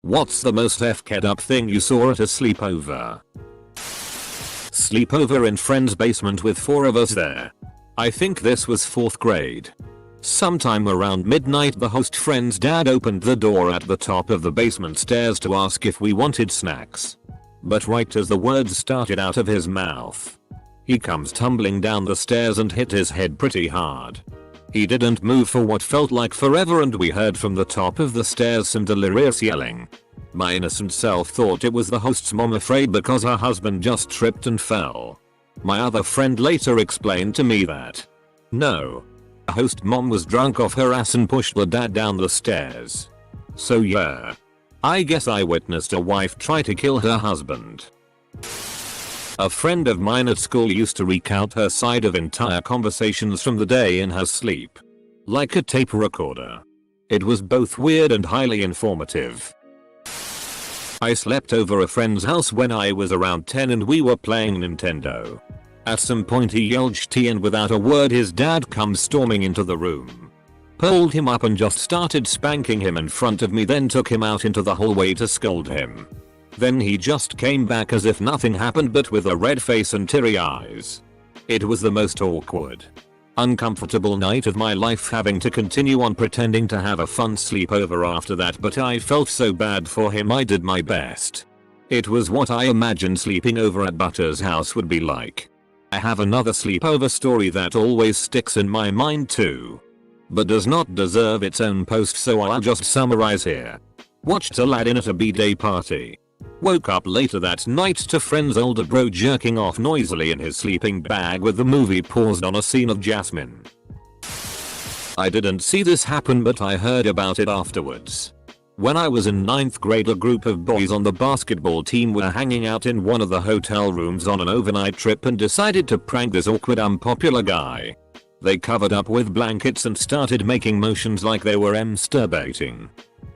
What's the most FK'd up thing you saw at a sleepover? Sleepover in friend's basement with 4 of us there. I think this was 4th grade. Sometime around midnight the host friend's dad opened the door at the top of the basement stairs to ask if we wanted snacks. But right as the words started out of his mouth, he comes tumbling down the stairs and hit his head pretty hard. He didn't move for what felt like forever and we heard from the top of the stairs some delirious yelling. My innocent self thought it was the host's mom, afraid because her husband just tripped and fell. My other friend later explained to me that no, the host mom was drunk off her ass and pushed the dad down the stairs. So yeah, I guess I witnessed a wife try to kill her husband. A friend of mine at school used to recount her side of entire conversations from the day in her sleep. Like a tape recorder. It was both weird and highly informative. I slept over a friend's house when I was around 10 and we were playing Nintendo. At some point he yelled "shit" and without a word his dad comes storming into the room. Pulled him up and just started spanking him in front of me, then took him out into the hallway to scold him. Then he just came back as if nothing happened but with a red face and teary eyes. It was the most awkward, uncomfortable night of my life, having to continue on pretending to have a fun sleepover after that, but I felt so bad for him I did my best. It was what I imagined sleeping over at Butter's house would be like. I have another sleepover story that always sticks in my mind too, but does not deserve its own post, so I'll just summarize here. Watched Aladdin at a b-day party. Woke up later that night to friend's older bro jerking off noisily in his sleeping bag with the movie paused on a scene of Jasmine. I didn't see this happen but I heard about it afterwards. When I was in 9th grade, a group of boys on the basketball team were hanging out in one of the hotel rooms on an overnight trip and decided to prank this awkward unpopular guy. They covered up with blankets and started making motions like they were masturbating.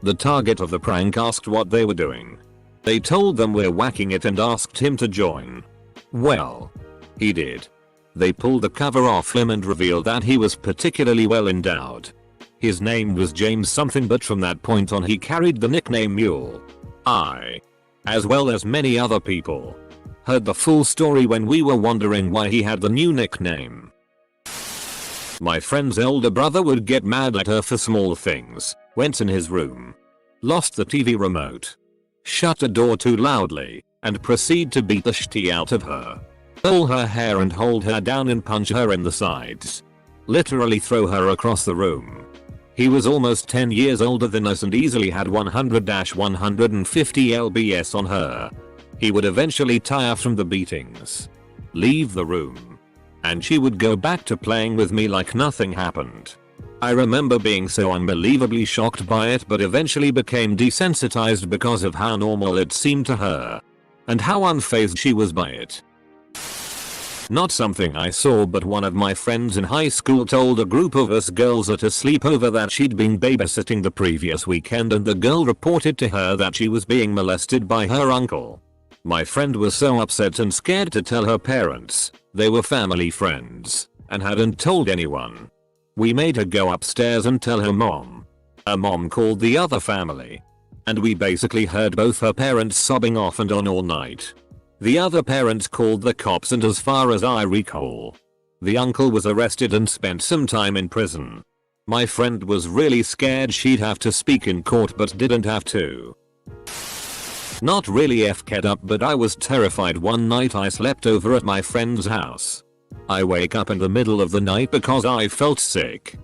The target of the prank asked what they were doing. They told them we're whacking it and asked him to join. Well, he did. They pulled the cover off him and revealed that he was particularly well endowed. His name was James something, but from that point on he carried the nickname Mule. I, as well as many other people, heard the full story when we were wondering why he had the new nickname. My friend's older brother would get mad at her for small things, went in his room, lost the TV remote, shut the door too loudly, and proceed to beat the shit out of her. Pull her hair and hold her down and punch her in the sides. Literally throw her across the room. He was almost 10 years older than us and easily had 100-150 lbs on her. He would eventually tire from the beatings, leave the room, and she would go back to playing with me like nothing happened. I remember being so unbelievably shocked by it, but eventually became desensitized because of how normal it seemed to her, and how unfazed she was by it. Not something I saw, but one of my friends in high school told a group of us girls at a sleepover that she'd been babysitting the previous weekend and the girl reported to her that she was being molested by her uncle. My friend was so upset and scared to tell her parents. They were family friends and hadn't told anyone. We made her go upstairs and tell her mom. Her mom called the other family, and we basically heard both her parents sobbing off and on all night. The other parents called the cops, and as far as I recall, the uncle was arrested and spent some time in prison. My friend was really scared she'd have to speak in court but didn't have to. Not really FK'd up, but I was terrified one night. I slept over at my friend's house. I wake up in the middle of the night because I felt sick.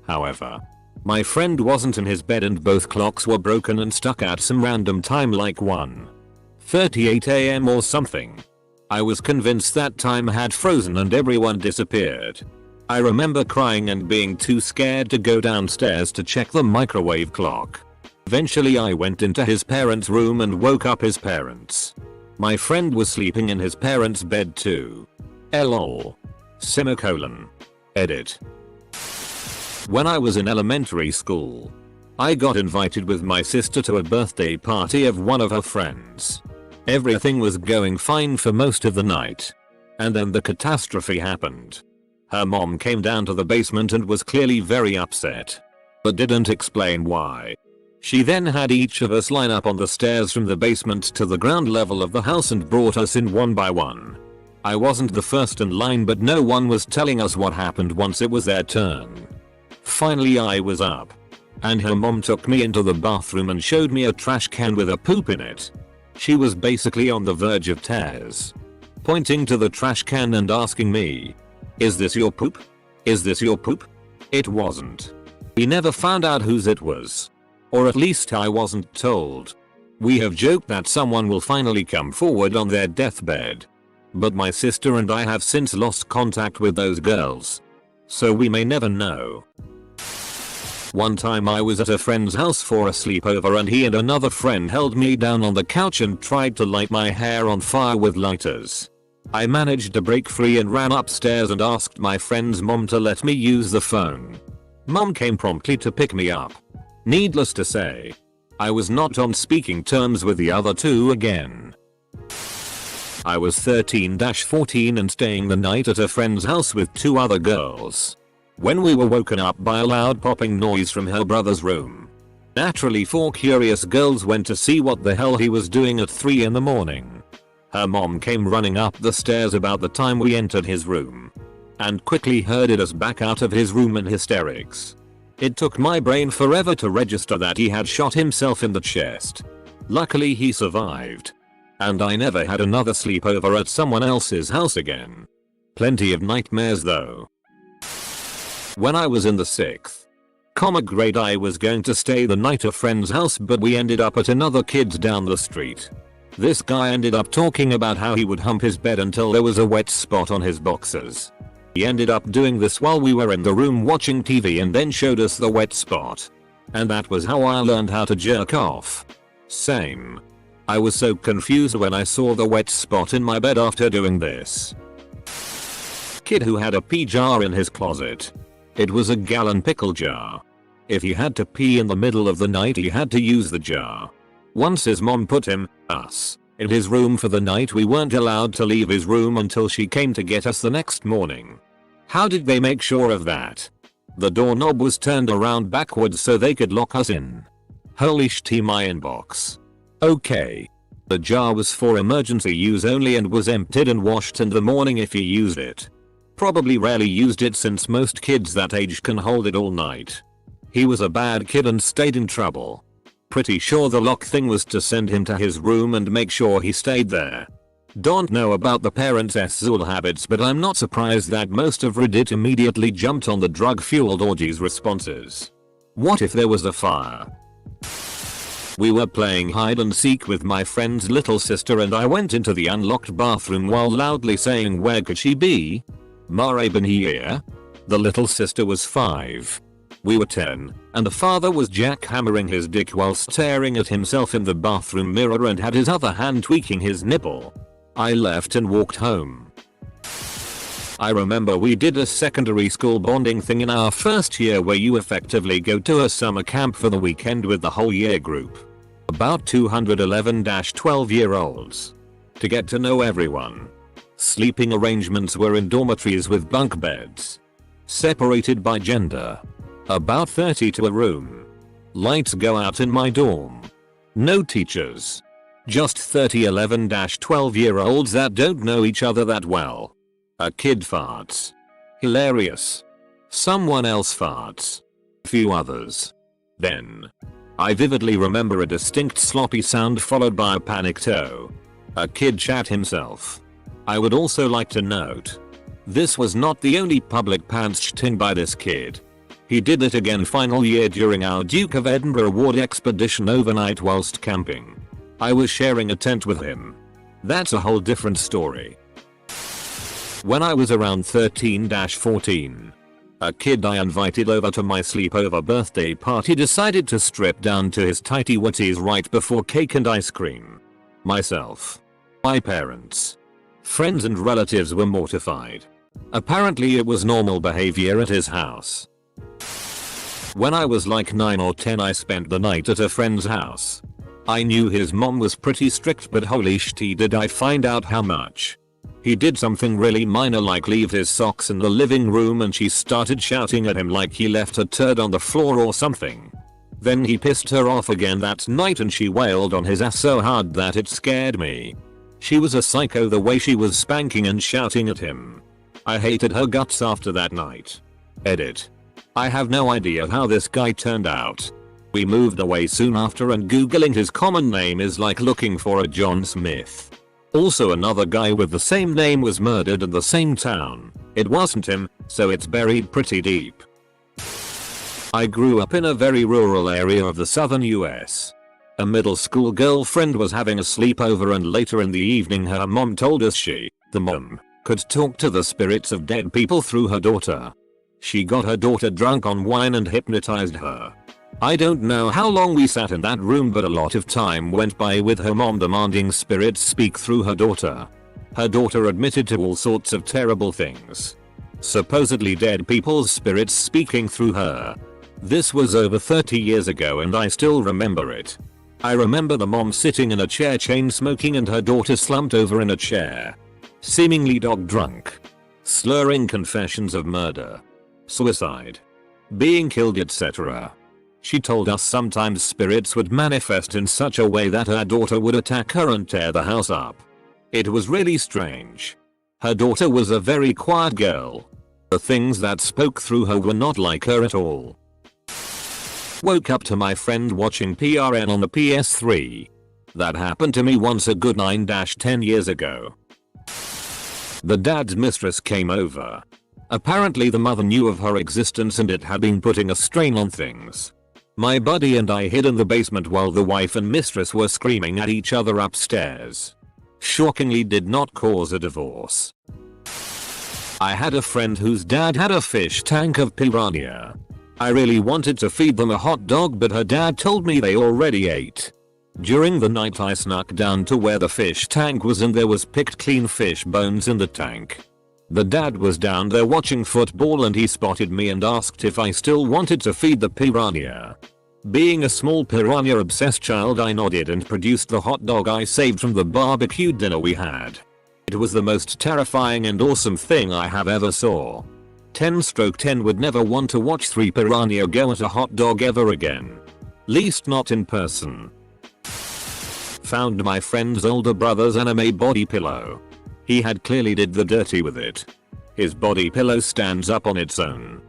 However, my friend wasn't in his bed and both clocks were broken and stuck at some random time like 1:38 AM or something. I was convinced that time had frozen and everyone disappeared. I remember crying and being too scared to go downstairs to check the microwave clock. Eventually I went into his parents' room and woke up his parents. My friend was sleeping in his parents' bed too. LOL. Semicolon. Edit. When I was in elementary school, I got invited with my sister to a birthday party of one of her friends. Everything was going fine for most of the night. And then the catastrophe happened. Her mom came down to the basement and was clearly very upset, but didn't explain why. She then had each of us line up on the stairs from the basement to the ground level of the house and brought us in one by one. I wasn't the first in line, but no one was telling us what happened once it was their turn. Finally I was up. And her mom took me into the bathroom and showed me a trash can with a poop in it. She was basically on the verge of tears, pointing to the trash can and asking me, "Is this your poop? Is this your poop?" It wasn't. We never found out whose it was. Or at least I wasn't told. We have joked that someone will finally come forward on their deathbed. But my sister and I have since lost contact with those girls. So we may never know. One time I was at a friend's house for a sleepover and he and another friend held me down on the couch and tried to light my hair on fire with lighters. I managed to break free and ran upstairs and asked my friend's mom to let me use the phone. Mom came promptly to pick me up. Needless to say, I was not on speaking terms with the other two again. I was 13-14 and staying the night at a friend's house with two other girls, when we were woken up by a loud popping noise from her brother's room. Naturally, four curious girls went to see what the hell he was doing at 3 in the morning. Her mom came running up the stairs about the time we entered his room, and quickly herded us back out of his room in hysterics. It took my brain forever to register that he had shot himself in the chest. Luckily he survived. And I never had another sleepover at someone else's house again. Plenty of nightmares though. When I was in the 6th grade I was going to stay the night at a friend's house, but we ended up at another kid's down the street. This guy ended up talking about how he would hump his bed until there was a wet spot on his boxers. He ended up doing this while we were in the room watching TV and then showed us the wet spot. And that was how I learned how to jerk off. Same. I was so confused when I saw the wet spot in my bed after doing this. Kid who had a pee jar in his closet. It was a gallon pickle jar. If he had to pee in the middle of the night he had to use the jar. Once his mom put us, in his room for the night, we weren't allowed to leave his room until she came to get us the next morning. How did they make sure of that? The doorknob was turned around backwards so they could lock us in. Holy shit, my inbox. Okay. The jar was for emergency use only and was emptied and washed in the morning if you used it. Probably rarely used it since most kids that age can hold it all night. He was a bad kid and stayed in trouble. Pretty sure the lock thing was to send him to his room and make sure he stayed there. Don't know about the parents' Zool habits, but I'm not surprised that most of Reddit immediately jumped on the drug-fueled orgies responses. What if there was a fire? We were playing hide and seek with my friend's little sister and I went into the unlocked bathroom while loudly saying, "Where could she be? Mare been here?" The little sister was 5. We were 10, and the father was jackhammering his dick while staring at himself in the bathroom mirror and had his other hand tweaking his nipple. I left and walked home. I remember we did a secondary school bonding thing in our first year where you effectively go to a summer camp for the weekend with the whole year group. About 211-12-year-olds. To get to know everyone. Sleeping arrangements were in dormitories with bunk beds. Separated by gender. About 30 to a room. Lights go out in my dorm. No teachers. Just 30 11-12-year-olds that don't know each other that well. A kid farts. Hilarious. Someone else farts. Few others. Then. I vividly remember a distinct sloppy sound followed by a panicked "oh." A kid shat himself. I would also like to note, this was not the only public pants shitting by this kid. He did it again final year during our Duke of Edinburgh Award expedition overnight whilst camping. I was sharing a tent with him. That's a whole different story. When I was around 13-14, a kid I invited over to my sleepover birthday party decided to strip down to his tighty whities right before cake and ice cream. Myself, my parents, friends and relatives were mortified. Apparently it was normal behavior at his house. When I was like 9 or 10 I spent the night at a friend's house. I knew his mom was pretty strict, but holy shit did I find out how much. He did something really minor like leave his socks in the living room and she started shouting at him like he left a turd on the floor or something. Then he pissed her off again that night and she wailed on his ass so hard that it scared me. She was a psycho the way she was spanking and shouting at him. I hated her guts after that night. Edit. I have no idea how this guy turned out. We moved away soon after and googling his common name is like looking for a John Smith. Also another guy with the same name was murdered in the same town. It wasn't him, so it's buried pretty deep. I grew up in a very rural area of the southern US. A middle school girlfriend was having a sleepover and later in the evening her mom told us she, the mom, could talk to the spirits of dead people through her daughter. She got her daughter drunk on wine and hypnotized her. I don't know how long we sat in that room but a lot of time went by with her mom demanding spirits speak through her daughter. Her daughter admitted to all sorts of terrible things. Supposedly dead people's spirits speaking through her. This was over 30 years ago and I still remember it. I remember the mom sitting in a chair chain smoking and her daughter slumped over in a chair. Seemingly dog drunk. Slurring confessions of murder. Suicide. Being killed etc. She told us sometimes spirits would manifest in such a way that her daughter would attack her and tear the house up. It was really strange. Her daughter was a very quiet girl. The things that spoke through her were not like her at all. Woke up to my friend watching PRN on the PS3. That happened to me once a good 9-10 years ago. The dad's mistress came over. Apparently the mother knew of her existence and it had been putting a strain on things. My buddy and I hid in the basement while the wife and mistress were screaming at each other upstairs. Shockingly did not cause a divorce. I had a friend whose dad had a fish tank of piranha. I really wanted to feed them a hot dog but her dad told me they already ate. During the night I snuck down to where the fish tank was and there was picked clean fish bones in the tank. The dad was down there watching football and he spotted me and asked if I still wanted to feed the piranha. Being a small piranha obsessed child I nodded and produced the hot dog I saved from the barbecue dinner we had. It was the most terrifying and awesome thing I have ever saw. 10/10 would never want to watch 3 piranha go at a hot dog ever again. Least not in person. Found my friend's older brother's anime body pillow. He had clearly did the dirty with it. His body pillow stands up on its own.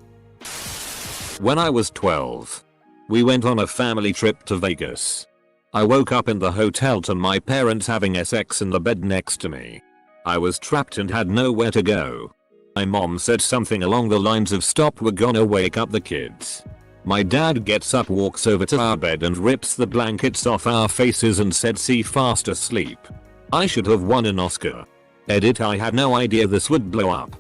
When I was 12. We went on a family trip to Vegas. I woke up in the hotel to my parents having sex in the bed next to me. I was trapped and had nowhere to go. My mom said something along the lines of stop we're gonna wake up the kids. My dad gets up walks over to our bed and rips the blankets off our faces and said see fast asleep. I should have won an Oscar. Edit I had no idea this would blow up.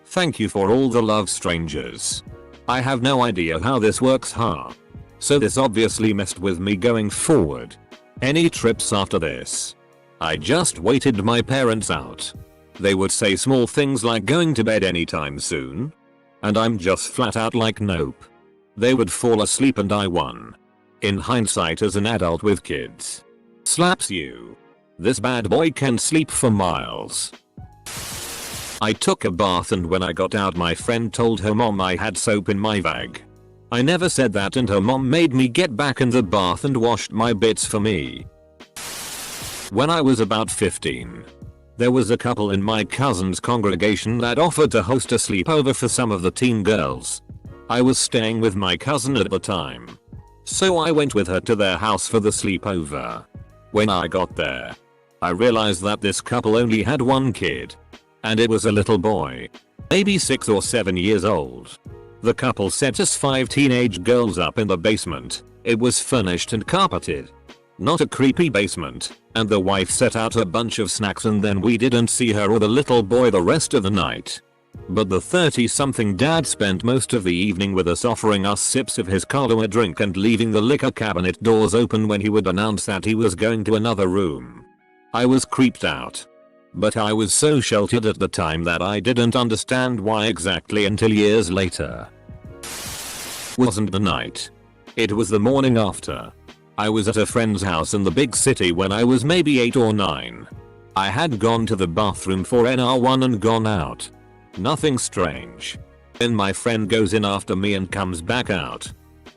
Thank you for all the love strangers. I have no idea how this works huh? So this obviously messed with me going forward. Any trips after this? I just waited my parents out. They would say small things like going to bed anytime soon. And I'm just flat out like nope. They would fall asleep and I won. In hindsight as an adult with kids. Slaps you. This bad boy can sleep for miles. I took a bath and when I got out my friend told her mom I had soap in my bag. I never said that and her mom made me get back in the bath and washed my bits for me. When I was about 15. There was a couple in my cousin's congregation that offered to host a sleepover for some of the teen girls. I was staying with my cousin at the time. So I went with her to their house for the sleepover. When I got there, I realized that this couple only had one kid. And it was a little boy. Maybe 6 or 7 years old. The couple set us 5 teenage girls up in the basement. It was furnished and carpeted. Not a creepy basement, and the wife set out a bunch of snacks and then we didn't see her or the little boy the rest of the night. But the 30-something dad spent most of the evening with us offering us sips of his Kahlua drink and leaving the liquor cabinet doors open when he would announce that he was going to another room. I was creeped out. But I was so sheltered at the time that I didn't understand why exactly until years later. Wasn't the night. It was the morning after. I was at a friend's house in the big city when I was maybe 8 or 9. I had gone to the bathroom for NR1 and gone out. Nothing strange. Then my friend goes in after me and comes back out.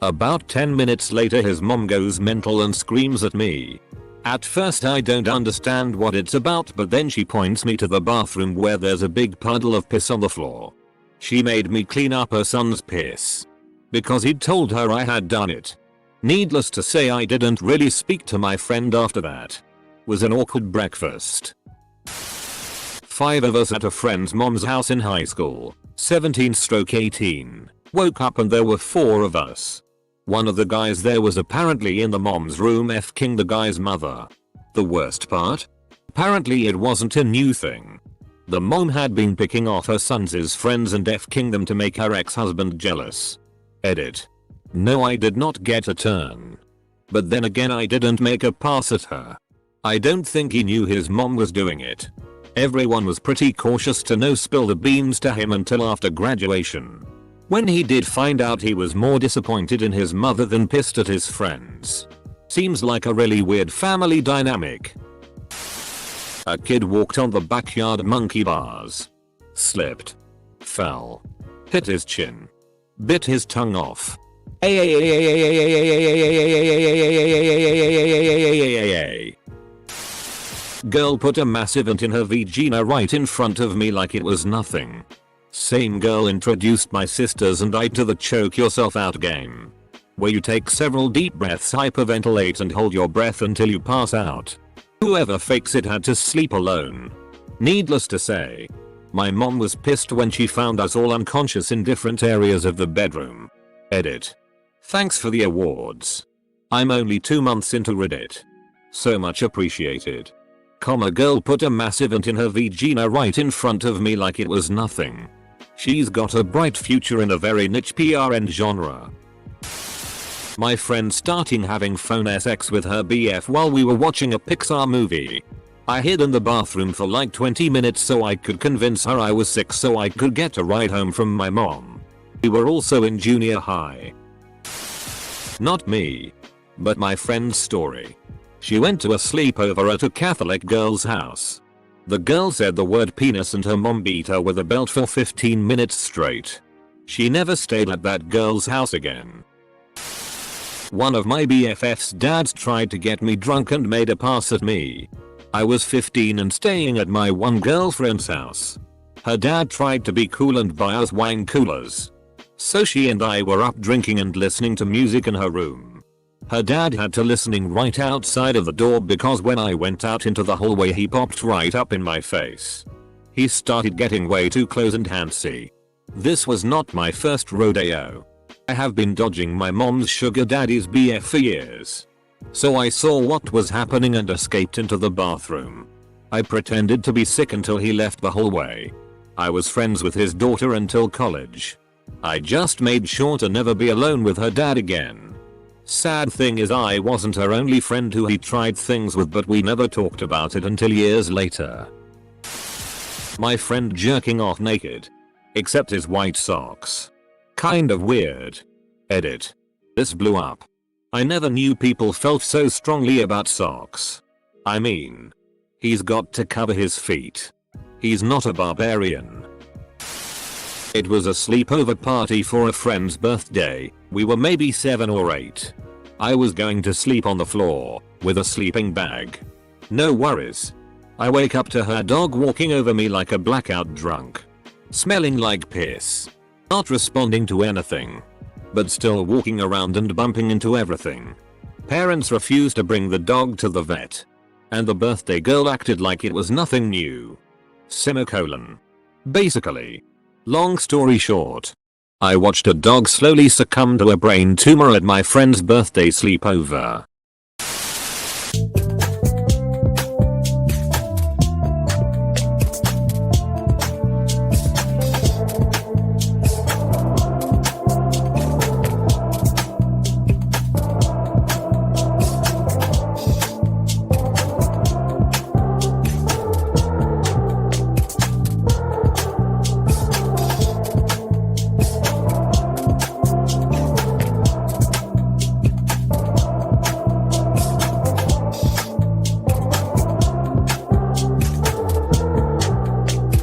About 10 minutes later his mom goes mental and screams at me. At first I don't understand what it's about, but then she points me to the bathroom where there's a big puddle of piss on the floor. She made me clean up her son's piss because he'd told her I had done it. Needless to say, I didn't really speak to my friend after that. Was an awkward breakfast. 5 of us at a friend's mom's house in high school, 17/18. Woke up and there were 4 of us. One of the guys there was apparently in the mom's room f***ing the guy's mother. The worst part? Apparently it wasn't a new thing. The mom had been picking off her sons' friends and f***ing them to make her ex-husband jealous. Edit. No, I did not get a turn. But then again, I didn't make a pass at her. I don't think he knew his mom was doing it. Everyone was pretty cautious to no spill the beans to him until after graduation. When he did find out, he was more disappointed in his mother than pissed at his friends. Seems like a really weird family dynamic. A kid walked on the backyard monkey bars. Slipped. Fell. Hit his chin. Bit his tongue off. Girl put a massive ant in her vagina right in front of me like it was nothing. Same girl introduced my sisters and I to the choke yourself out game, where you take several deep breaths, hyperventilate and hold your breath until you pass out. Whoever fakes it had to sleep alone. Needless to say, my mom was pissed when she found us all unconscious in different areas of the bedroom. Edit. Thanks for the awards. I'm only 2 months into Reddit. So much appreciated. Girl put a massive ant in her vagina right in front of me like it was nothing. She's got a bright future in a very niche PRN genre. My friend starting having phone sex with her BF while we were watching a Pixar movie. I hid in the bathroom for like 20 minutes so I could convince her I was sick so I could get a ride home from my mom. We were also in junior high. Not me, but my friend's story. She went to a sleepover at a Catholic girl's house. The girl said the word penis and her mom beat her with a belt for 15 minutes straight. She never stayed at that girl's house again. One of my BFF's dads tried to get me drunk and made a pass at me. I was 15 and staying at my one girlfriend's house. Her dad tried to be cool and buy us wine coolers. So she and I were up drinking and listening to music in her room. Her dad had to listening right outside of the door because when I went out into the hallway he popped right up in my face. He started getting way too close and handsy. This was not my first rodeo. I have been dodging my mom's sugar daddy's BF for years. So I saw what was happening and escaped into the bathroom. I pretended to be sick until he left the hallway. I was friends with his daughter until college. I just made sure to never be alone with her dad again. Sad thing is I wasn't her only friend who he tried things with, but we never talked about it until years later. My friend jerking off naked. Except his white socks. Kind of weird. Edit. This blew up. I never knew people felt so strongly about socks. I mean, he's got to cover his feet. He's not a barbarian. It was a sleepover party for a friend's birthday. We were maybe 7 or 8. I was going to sleep on the floor with a sleeping bag. No worries. I wake up to her dog walking over me like a blackout drunk. Smelling like piss. Not responding to anything. But still walking around and bumping into everything. Parents refused to bring the dog to the vet. And the birthday girl acted like it was nothing new. Semicolon. Basically. Long story short. I watched a dog slowly succumb to a brain tumor at my friend's birthday sleepover.